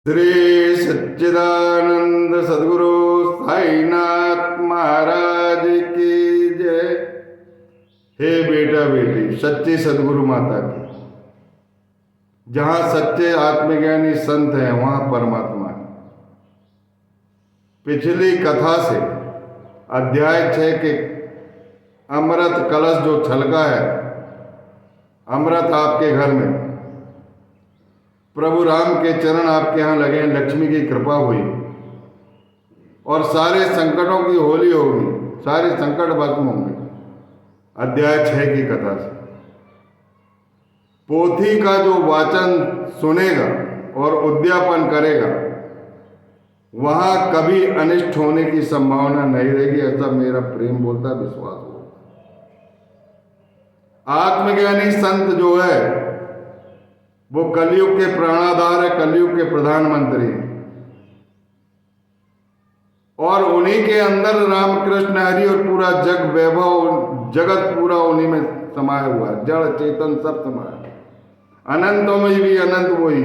श्री सच्चिदानंद सदगुरु साईनाथ महाराज की जय। हे बेटा बेटी, सच्ची सदगुरु माता की। जहां सच्चे आत्मज्ञानी संत हैं वहां परमात्मा है। पिछली कथा से अध्याय 6 के अमृत कलश जो छलका है, अमृत आपके घर में, प्रभु राम के चरण आपके यहाँ लगे, लक्ष्मी की कृपा हुई और सारे संकटों की होली होगी, सारे संकट भस्म होंगे। अध्याय 6 की कथा से पोथी का जो वाचन सुनेगा और उद्यापन करेगा वहां कभी अनिष्ट होने की संभावना नहीं रहेगी, ऐसा मेरा प्रेम बोलता, विश्वास हो। आत्मज्ञानी संत जो है वो कलयुग के प्राणाधार है, कलयुग के प्रधानमंत्री हैं और उन्हीं के अंदर रामकृष्ण हरि और पूरा जग वैभव, जगत पूरा उन्हीं में समाया हुआ है। जड़ चेतन सब समाया, अनंतों में भी अनंत वही,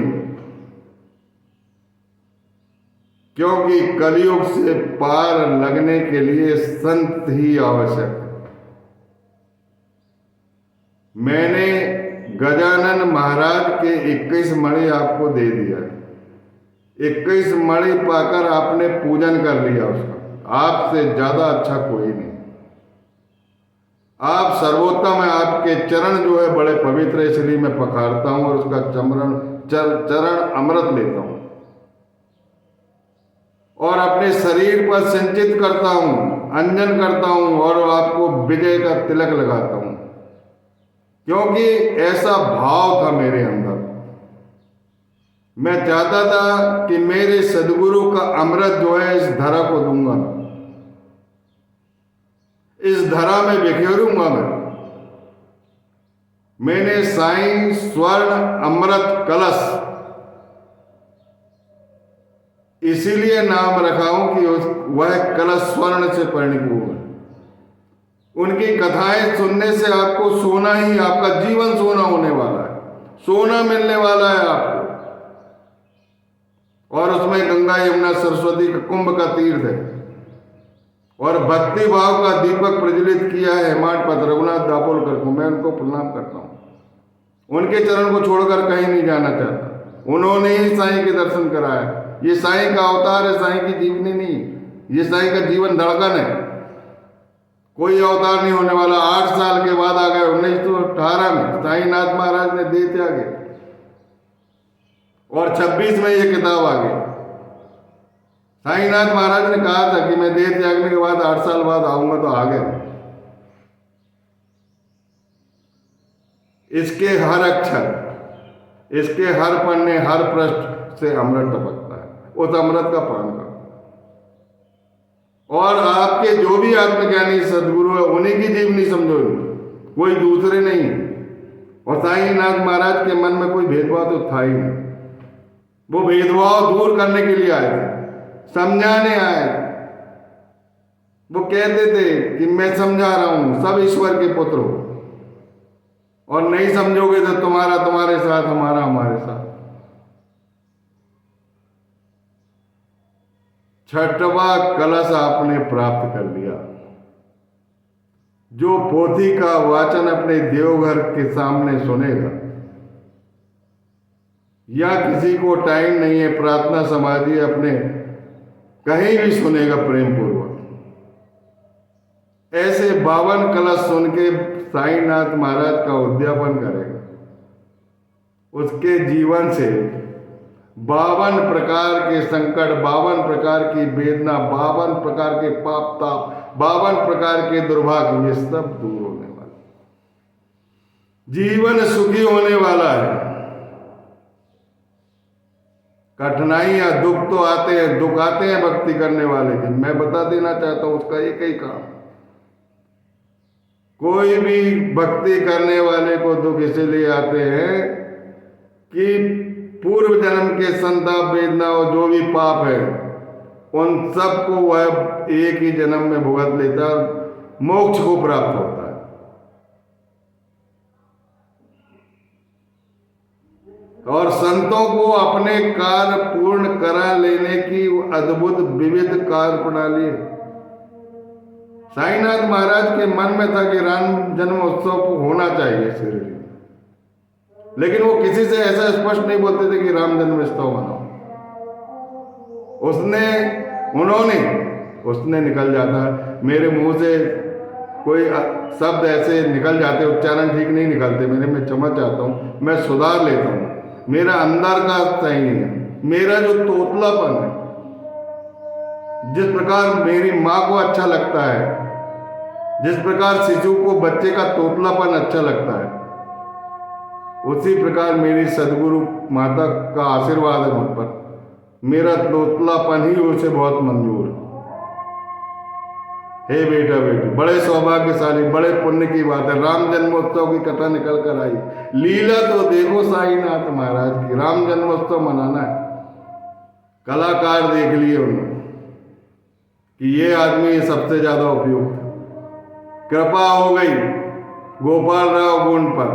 क्योंकि कलयुग से पार लगने के लिए संत ही आवश्यक है। मैंने गजानन महाराज के 21 मणि आपको दे दिया। 21 मणि पाकर आपने पूजन कर लिया उसका। आपसे ज्यादा अच्छा कोई नहीं। आप सर्वोत्तम है। आपके चरण जो है बड़े पवित्र है, इसलिए मैं पखारता हूं और उसका चरण अमृत लेता हूं और अपने शरीर पर सिंचित करता हूं, अंजन करता हूं और आपको विजय का तिलक लगाता हूं, क्योंकि ऐसा भाव था मेरे अंदर। मैं चाहता था कि मेरे सदगुरु का अमृत जो है इस धरा को दूंगा, इस धरा में बिखेरूंगा मैंने साईं स्वर्ण अमृत कलश इसीलिए नाम रखा हूं कि वह कलश स्वर्ण से परिपूर्ण है। उनकी कथाएं सुनने से आपको सोना ही, आपका जीवन सोना होने वाला है, सोना मिलने वाला है आपको। और उसमें गंगा यमुना सरस्वती का कुंभ का तीर्थ है और भक्ति भाव का दीपक प्रज्वलित किया है हेमाडपंत रघुनाथ दाभोलकर को। मैं उनको प्रणाम करता हूं। उनके चरण को छोड़कर कहीं नहीं जाना चाहता। उन्होंने ही साईं के दर्शन कराया। ये साईं का अवतार है, साईं की जीवनी नहीं, ये साईं का जीवन धड़कन है। कोई अवतार नहीं होने वाला। 8 साल के बाद आ गए 1918 में साईनाथ महाराज ने दे त्यागे और 26 में ये किताब आ गई। साईनाथ महाराज ने कहा था कि मैं देह त्यागने के बाद 8 साल बाद आऊंगा, तो आ गए। इसके हर अक्षर, इसके हर पन्ने, हर पृष्ठ से अमृत टपकता है। उस अमृत का पान करो और आपके जो भी आत्मज्ञानी सदगुरु है उन्हीं की जीवनी समझो, कोई दूसरे नहीं। और साईनाथ महाराज के मन में कोई भेदभाव तो था ही नहीं। वो भेदभाव दूर करने के लिए आए थे, समझाने आए थे। वो कहते थे कि मैं समझा रहा हूं, सब ईश्वर के पुत्र हो और नहीं समझोगे तो तुम्हारा तुम्हारे साथ, हमारा हमारे साथ। 6वां कलश आपने प्राप्त कर लिया। जो पोथी का वाचन अपने देवघर के सामने सुनेगा, या किसी को टाइम नहीं है, प्रार्थना समाधि अपने कहीं भी सुनेगा प्रेम पूर्वक, ऐसे 52 कलश सुन के साईनाथ महाराज का उद्यापन करेगा, उसके जीवन से 52 प्रकार के संकट, 52 प्रकार की वेदना, 52 प्रकार के पाप ताप, 52 प्रकार के दुर्भाग्य, ये सब दूर होने वाले, जीवन सुखी होने वाला है। कठिनाइयां, दुख तो आते हैं, दुख आते हैं भक्ति करने वाले की। मैं बता देना चाहता हूं उसका एक ही काम, कोई भी भक्ति करने वाले को दुख इसलिए आते हैं कि पूर्व जन्म के संताप, वेदना और जो भी पाप है उन सबको वह एक ही जन्म में भुगत लेता, मोक्ष को प्राप्त होता है। और संतों को अपने कार्य पूर्ण करा लेने की अद्भुत विविध कार्य प्रणाली है। साईनाथ महाराज के मन में था कि राम जन्मोत्सव होना चाहिए शिरडी, लेकिन वो किसी से ऐसा स्पष्ट नहीं बोलते थे कि राम जन्मोत्सव मनाओ। उसने निकल जाता, मेरे मुंह से कोई शब्द ऐसे निकल जाते, उच्चारण ठीक नहीं निकलते मेरे, मैं क्षमा चाहता हूँ, मैं सुधार लेता हूँ। मेरा अंदर का सही नहीं है, मेरा जो तोतलापन है, जिस प्रकार मेरी माँ को अच्छा लगता है, जिस प्रकार शिशु को बच्चे का तोतलापन अच्छा लगता है, उसी प्रकार मेरी सदगुरु माता का आशीर्वाद है मुझ पर। मेरा तोतलापन ही उसे बहुत मंजूर है। हे बेटा बेटी, बड़े सौभाग्यशाली, बड़े पुण्य की बात है, राम जन्मोत्सव की कथा निकल कर आई। लीला तो देखो साईनाथ महाराज की, राम जन्मोत्सव मनाना है। कलाकार देख लिए उन्होंने कि ये आदमी सबसे ज्यादा उपयुक्त। कृपा हो गई गोपाल राव गुण पर,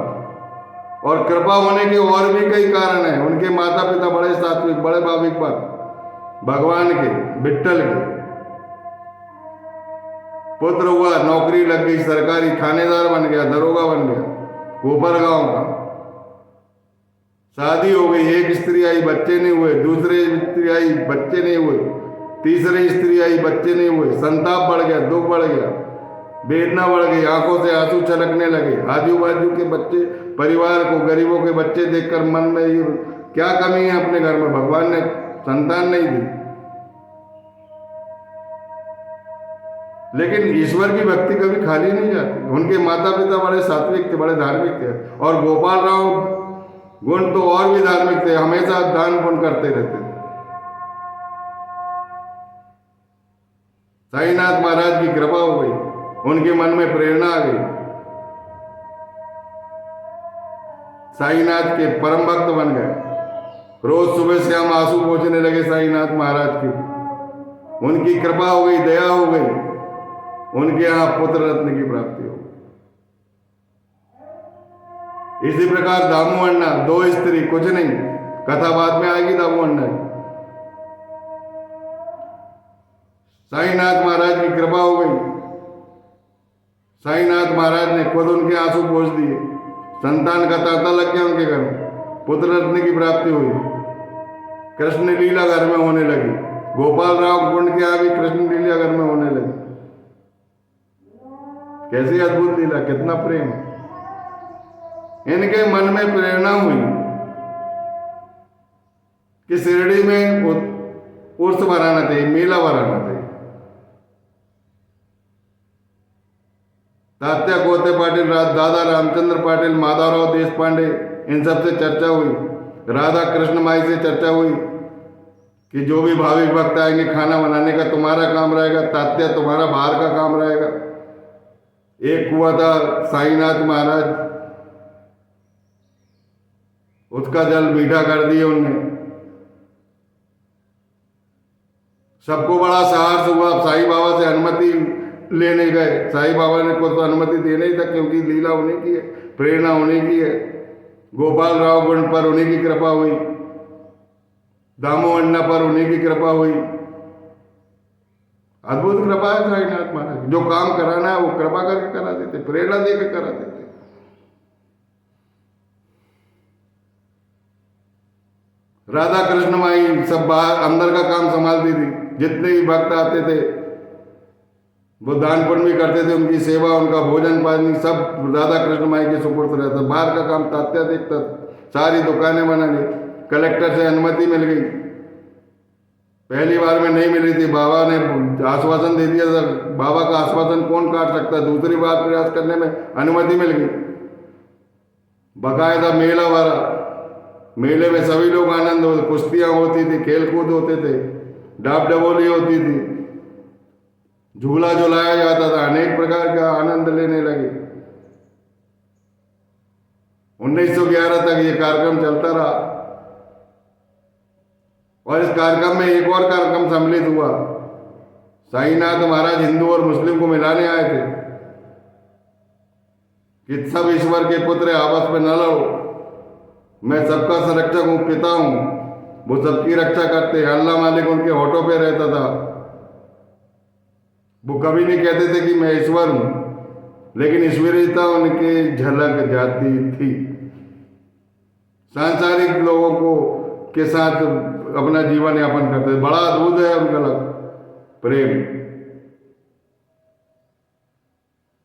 और कृपा होने के और भी कई कारण हैं। उनके माता पिता बड़े सात्विक, बड़े भाविक भक्त, भगवान के, विट्ठल के। पुत्र हुआ, नौकरी लग गई सरकारी, थानेदार बन गया, दरोगा बन गया ऊपर गांव का। शादी हो गई, एक स्त्री आई, बच्चे नहीं हुए, दूसरे स्त्री आई, बच्चे नहीं हुए, तीसरी स्त्री आई, बच्चे नहीं हुए। संताप बढ़ गया, दुख बढ़ गया, वेदना बढ़ गई, आंखों से आंसू छलकने लगे। आजू बाजू के बच्चे, परिवार को, गरीबों के बच्चे देखकर मन में ये क्या कमी है अपने घर में, भगवान ने संतान नहीं दी। लेकिन ईश्वर की भक्ति कभी खाली नहीं जाती। उनके माता पिता बड़े सात्विक थे, बड़े धार्मिक थे, और गोपाल राव गुण तो और भी धार्मिक थे, हमेशा दान पुण्य करते रहते थे। साईनाथ महाराज की कृपा हो गई, उनके मन में प्रेरणा आ गई, साईनाथ के परम भक्त बन गए। रोज सुबह शाम आंसू पोंछने लगे साईनाथ महाराज की। उनकी कृपा हो गई, दया हो गई, उनके यहां पुत्र रत्न की प्राप्ति हो। इसी प्रकार दामू अन्ना, दो स्त्री, कुछ नहीं, कथा बाद में आएगी दामू अन्ना की। साईनाथ महाराज की कृपा हो गई, साईनाथ महाराज ने खुद उनके आंसू पोंछ दिए, संतान का तांता लग गया उनके घर में, पुत्र रत्न की प्राप्ति हुई, कृष्ण लीला घर में होने लगी। गोपाल राव गुण के यहां भी कृष्ण लीला घर में होने लगी। कैसी अद्भुत लीला, कितना प्रेम। इनके मन में प्रेरणा हुई कि शिरडी में उर्स बनाना चाहिए, मेला बनाना चाहिए। तात्या कोते पाटिल, दादा रामचंद्र पाटिल, माधवराव देश पांडे, इन सबसे चर्चा हुई। राधा कृष्ण माई से चर्चा हुई कि जो भी भाविक भक्त आएंगे, खाना बनाने का तुम्हारा काम रहेगा, तात्या तुम्हारा बाहर का काम रहेगा। एक कुआं था साईनाथ महाराज, उसका जल मीठा कर दिया उनने। सबको बड़ा साहस हुआ, साईं बाबा से अनुमति लेने गए। साईं बाबा ने को तो अनुमति देना ही था, क्योंकि लीला उन्हीं की है, प्रेरणा उन्हीं की है। गोपाल राव गुण पर उन्हीं की कृपा हुई, दामू अन्ना पर उन्हीं की कृपा हुई। अद्भुत कृपा है साईनाथ महाराज, जो काम कराना है वो कृपा करके करा देते, प्रेरणा देकर करा देते। राधा कृष्ण माई सब बाहर अंदर का काम संभालती थी। जितने भी भक्त आते थे वो दान पुण्य भी करते थे, उनकी सेवा, उनका भोजन पानी सब राधा कृष्ण माई के सुपुर्द रहता। बाहर का काम तात्या देखता, सारी दुकानें बना ली। कलेक्टर से अनुमति मिल गई, पहली बार में नहीं मिली थी, बाबा ने आश्वासन दे दिया था। बाबा का आश्वासन कौन काट सकता, दूसरी बार प्रयास करने में अनुमति मिल गई। बकायदा मेला वाला, मेले में सभी लोग आनंद होते, कुश्तियां होती थी, खेल कूद होते थे, डाब डबोली होती थी, झूला झुलाया जाता था, अनेक प्रकार का आनंद लेने लगे। 1911 तक ये कार्यक्रम चलता रहा, और इस कार्यक्रम में एक और कार्यक्रम सम्मिलित हुआ। साईनाथ महाराज हिंदू और मुस्लिम को मिलाने आए थे कि सब ईश्वर के पुत्र आपस में न लड़ो, मैं सबका संरक्षक हूँ, पिता हूँ, वो सबकी रक्षा करते हैं। अल्लाह मालिक उनके होठों पे रहता था। वो कभी नहीं कहते थे कि मैं ईश्वर हूँ, लेकिन ईश्वरीयता उनकी झलक जाती थी। सांसारिक लोगों को के साथ अपना जीवन यापन करते थे। बड़ा अद्भुत है उनका प्रेम।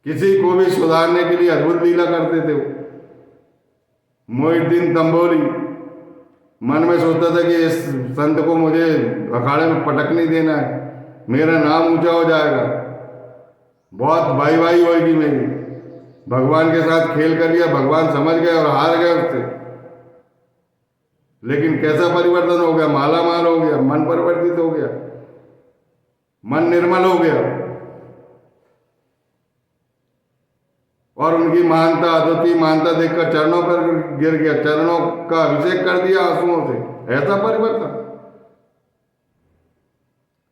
किसी को भी सुधारने के लिए अद्भुत लीला करते थे वो। मोहिउद्दीन तंबोली मन में सोचता था कि इस संत को मुझे अखाड़े में पटक नहीं देना है, मेरा नाम ऊंचा हो जाएगा, बहुत भाई भाई होगी मेरी। भगवान के साथ खेल कर लिया, भगवान समझ गए और हार गए उससे। लेकिन कैसा परिवर्तन हो गया, माला माल हो गया, मन परिवर्तित हो गया, मन निर्मल हो गया। और उनकी महानता, अद्वितीय महानता देखकर चरणों पर गिर गया, चरणों का अभिषेक कर दिया आंसुओं से। ऐसा परिवर्तन।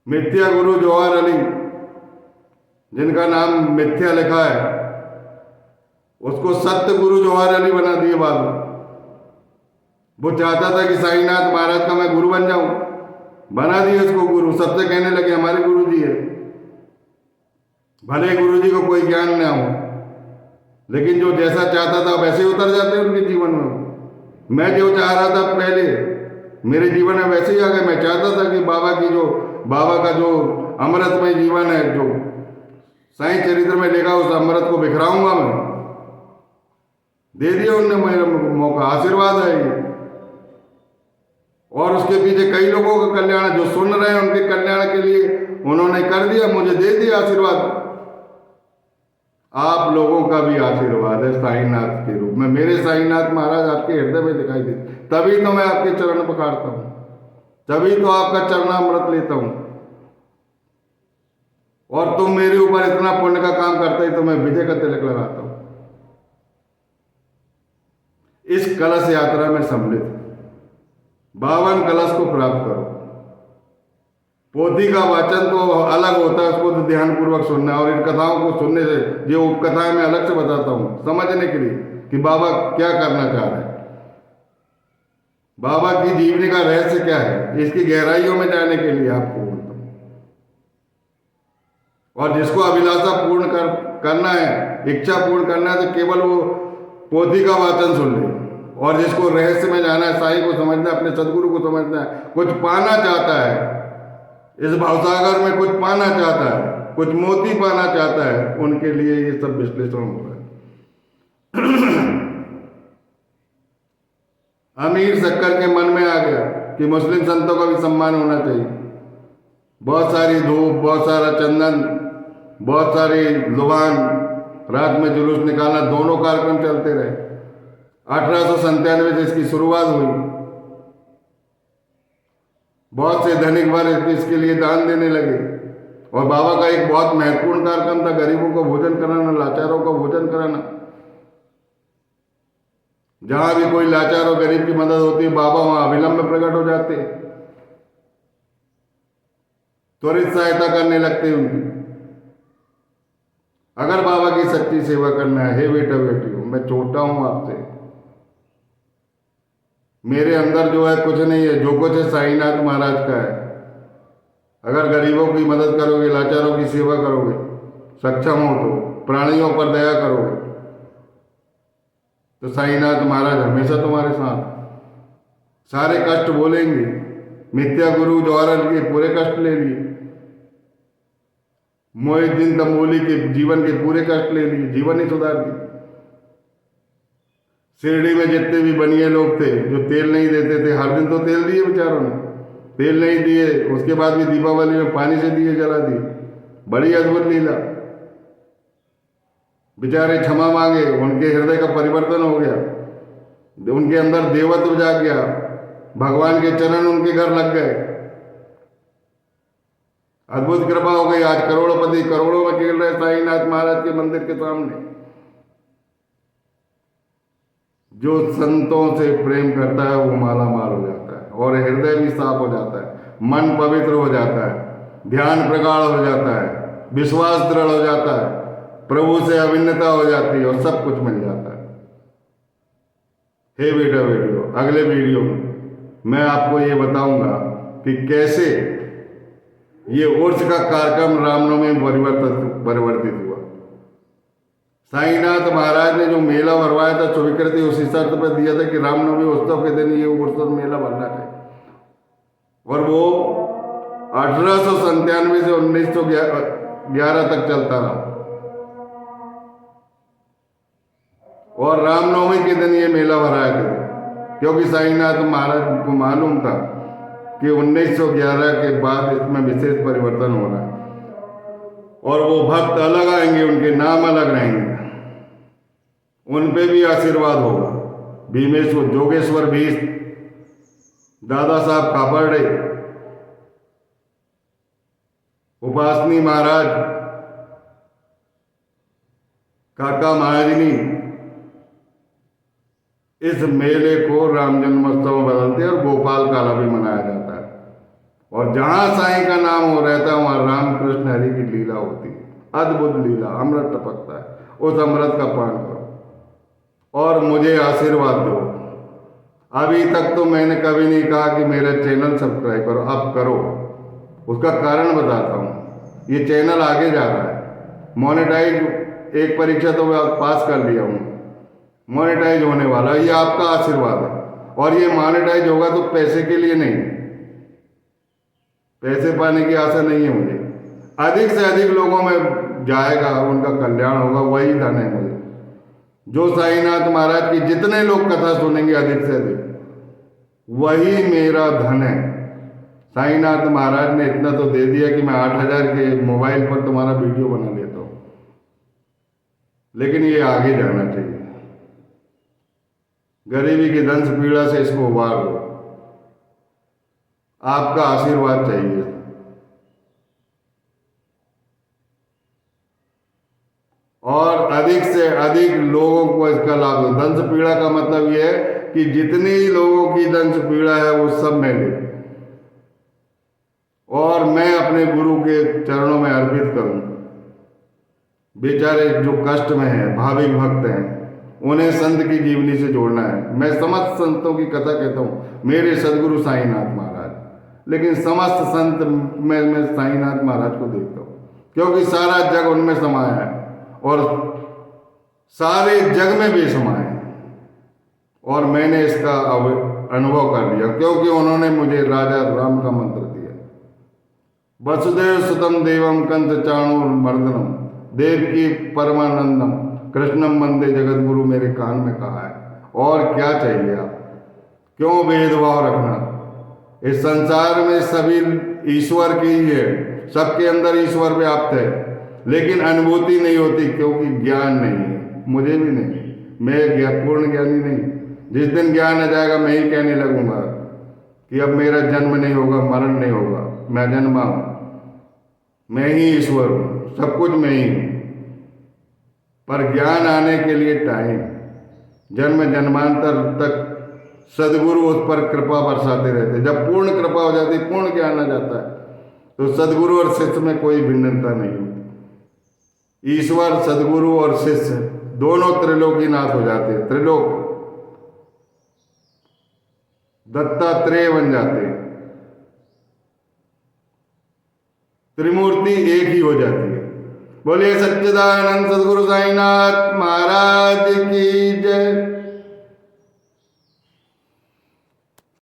मिथ्या गुरु जवाहर अली, जिनका नाम मिथ्या लिखा है, उसको सत्य गुरु जवाहर अली बना दिए बाद में। वो चाहता था कि साईनाथ महाराज का मैं गुरु बन जाऊं, बना दिए उसको गुरु। सबसे कहने लगे हमारे गुरु जी है। भले गुरु जी को कोई ज्ञान न हो, लेकिन जो जैसा चाहता था वैसे उतर जाते उनके जीवन में। मैं जो चाह रहा था पहले मेरे जीवन में वैसे ही आ गए। मैं चाहता था कि बाबा का जो अमृतमय जीवन है, जो साईं चरित्र में लेगा, उस अमृत को बिखराऊंगा मैं। दे दिया उनने मेरा मौका, आशीर्वाद है ये। और उसके पीछे कई लोगों का कल्याण, जो सुन रहे हैं उनके कल्याण के लिए उन्होंने कर दिया, मुझे दे दिया आशीर्वाद। आप लोगों का भी आशीर्वाद है साईनाथ के रूप में। मेरे साईनाथ महाराज आपके हृदय में दिखाई देते, तभी तो मैं आपके चरण पकड़ता हूं, तभी तो आपका चरणामृत लेता हूं। और तुम मेरे ऊपर इतना पुण्य का काम करते ही तो मैं विजय का तिलक लगाता हूं। इस कलश यात्रा में सम्मिलित 52 कलश को प्राप्त करो। पोथी का वाचन तो अलग होता है, उसको तो ध्यानपूर्वक सुनना है। और इन कथाओं को सुनने से, जो उपकथाएं मैं अलग से बताता हूं समझने के लिए कि बाबा क्या करना चाह रहे हैं, बाबा की जीवनी का रहस्य क्या है, इसकी गहराइयों में जाने के लिए आपको बोलता हूं। और जिसको अभिलाषा पूर्ण करना है, इच्छा पूर्ण करना है, तो केवल वो पोथी का वाचन सुन ले। और जिसको रहस्य में जाना है, साईं को समझना है, अपने सदगुरु को समझना है, कुछ पाना चाहता है, इस भावसागर में कुछ पाना चाहता है, कुछ मोती पाना चाहता है, उनके लिए ये सब विश्लेषण हो रहा है। अमीर शक्कर के मन में आ गया कि मुस्लिम संतों का भी सम्मान होना चाहिए। बहुत सारी धूप, बहुत सारा चंदन, बहुत सारी लुभान, रात में जुलूस निकालना, दोनों कार्यक्रम चलते रहे। 1897 से इसकी शुरुआत हुई। बहुत से धनिक वर्ग इसके लिए दान देने लगे। और बाबा का एक बहुत महत्वपूर्ण कार्यक्रम था, गरीबों को भोजन कराना, लाचारों को भोजन कराना। जहां भी कोई लाचार और गरीब की मदद होती है, बाबा वहां अविलंब प्रकट हो जाते, त्वरित सहायता करने लगते उनकी। अगर बाबा की सच्ची सेवा करना है, हे बेटा बेटियों, मैं छोटा हूं आपसे, मेरे अंदर जो है कुछ नहीं है, जो कुछ है साईनाथ महाराज का है। अगर गरीबों की मदद करोगे, लाचारों की सेवा करोगे, सक्षम हो तो, प्राणियों पर दया करोगे, तो साईनाथ महाराज हमेशा तुम्हारे साथ। सारे कष्ट बोलेंगे। मिथ्या गुरु जवाहर के पूरे कष्ट ले लिए, मोहिउद्दीन तंबोली के जीवन के पूरे कष्ट ले लिए, जीवन ही सुधार दी। शिरडी में जितने भी बनिए लोग थे जो तेल नहीं देते थे, हर दिन तो तेल दिए बेचारों ने, तेल नहीं दिए, उसके बाद भी दीपावली में पानी से दिए जला दिए। बड़ी अद्भुत लीला। बेचारे क्षमा मांगे, उनके हृदय का परिवर्तन हो गया, उनके अंदर देवत्व जाग गया, भगवान के चरण उनके घर लग गए। अद्भुत कृपा हो गई। आज करोड़पति करोड़ों में खेल रहे साईनाथ महाराज के मंदिर के सामने। जो संतों से प्रेम करता है वो माला माल हो जाता है, और हृदय भी साफ हो जाता है, मन पवित्र हो जाता है, ध्यान प्रगाढ़ हो जाता है, विश्वास दृढ़ हो जाता है, प्रभु से अभिन्नता हो जाती है, और सब कुछ मिल जाता है। हे बेटा बेटियों, अगले वीडियो में मैं आपको ये बताऊंगा कि कैसे ये उर्स का कार्यक्रम रामनवमी में परिवर्तित हुआ। साईनाथ महाराज ने जो मेला भरवाया था स्वीकृति उसी शर्त पर दिया था कि रामनवमी उत्सव के दिन ये उर्स मेला भरना चाहिए, और वो 1897 से 1911 तक चलता रहा। और रामनवमी के दिन ये मेला भराए थे, क्योंकि साईनाथ महाराज को मालूम था कि 1911 के बाद इसमें विशेष परिवर्तन हो रहा है और वो भक्त अलग आएंगे, उनके नाम अलग रहेंगे, उन पे भी आशीर्वाद होगा। भीमेश्वर जोगेश्वर भीष, दादा साहब कापड़े, उपासनी महाराज, काका महाजनी इस मेले को राम जन्मोत्सव में बदलते हैं और गोपाल काला भी मनाया जाता है। और जहां साईं का नाम हो रहता है वहां रामकृष्ण हरि की लीला होती है, अद्भुत लीला, अमृत टपकता है। उस अमृत का पान करो और मुझे आशीर्वाद दो। अभी तक तो मैंने कभी नहीं कहा कि मेरा चैनल सब्सक्राइब करो, अब करो। उसका कारण बताता हूँ। ये चैनल आगे जा रहा है, मोनेटाइज एक परीक्षा तो मैं पास कर लिया हूँ, मोनेटाइज होने वाला, ये आपका आशीर्वाद है। और ये मोनेटाइज होगा तो पैसे के लिए नहीं, पैसे पाने की आशा नहीं है मुझे। अधिक से अधिक लोगों में जाएगा, उनका कल्याण होगा, वही धन है मुझे। जो साईनाथ महाराज की जितने लोग कथा सुनेंगे अधिक से अधिक, वही मेरा धन है। साईनाथ महाराज ने इतना तो दे दिया कि मैं 8000 के मोबाइल पर तुम्हारा वीडियो बना लेता हूँ, लेकिन ये आगे जाना चाहिए। गरीबी की दंश पीड़ा से इसको उबार दो, आपका आशीर्वाद चाहिए। और अधिक से अधिक लोगों को इसका लाभ दो। दंश पीड़ा का मतलब यह है कि जितनी लोगों की दंश पीड़ा है वो सब मैं ले और मैं अपने गुरु के चरणों में अर्पित करूं। बेचारे जो कष्ट में हैं, भाविक भक्त हैं, उन्हें संत की जीवनी से जोड़ना है। मैं समस्त संतों की कथा कहता हूँ, मेरे सदगुरु साईनाथ महाराज, लेकिन समस्त संत मैं साईनाथ महाराज को देखता हूँ, क्योंकि सारा जग उनमें समाया है और सारे जग में भी समाया है। और मैंने इसका अनुभव कर लिया, क्योंकि उन्होंने मुझे राजा राम का मंत्र दिया। वसुदेव सुतम देवम कंस चाणूरमर्दनम देवकी परमानंदम कृष्णम वंदे जगत गुरु मेरे कान में कहा है। और क्या चाहिए आप? क्यों भेदभाव रखना? इस संसार में सभी ईश्वर की ही है, सबके अंदर ईश्वर व्याप्त है, लेकिन अनुभूति नहीं होती क्योंकि ज्ञान नहीं है। मुझे भी नहीं, मैं पूर्ण ज्ञानी नहीं। जिस दिन ज्ञान आ जाएगा मैं ही कहने लगूंगा कि अब मेरा जन्म नहीं होगा, मरण नहीं होगा, मैं जन्मा हूं, मैं ही ईश्वर हूं, सब कुछ मैं ही हूं। पर ज्ञान आने के लिए टाइम, जन्म जन्मांतर तक सदगुरु उस पर कृपा बरसाते रहते। जब पूर्ण कृपा हो जाती, पूर्ण ज्ञान आ जाता है, तो सदगुरु और शिष्य में कोई भिन्नता नहीं होती। ईश्वर, सदगुरु और शिष्य दोनों त्रिलोकीनाथ हो जाते हैं, त्रिलोक दत्तात्रेय बन जाते हैं, त्रिमूर्ति एक ही हो जाती है। बोलिए सच्चिदानंद सदगुरु साईनाथ महाराज की जय।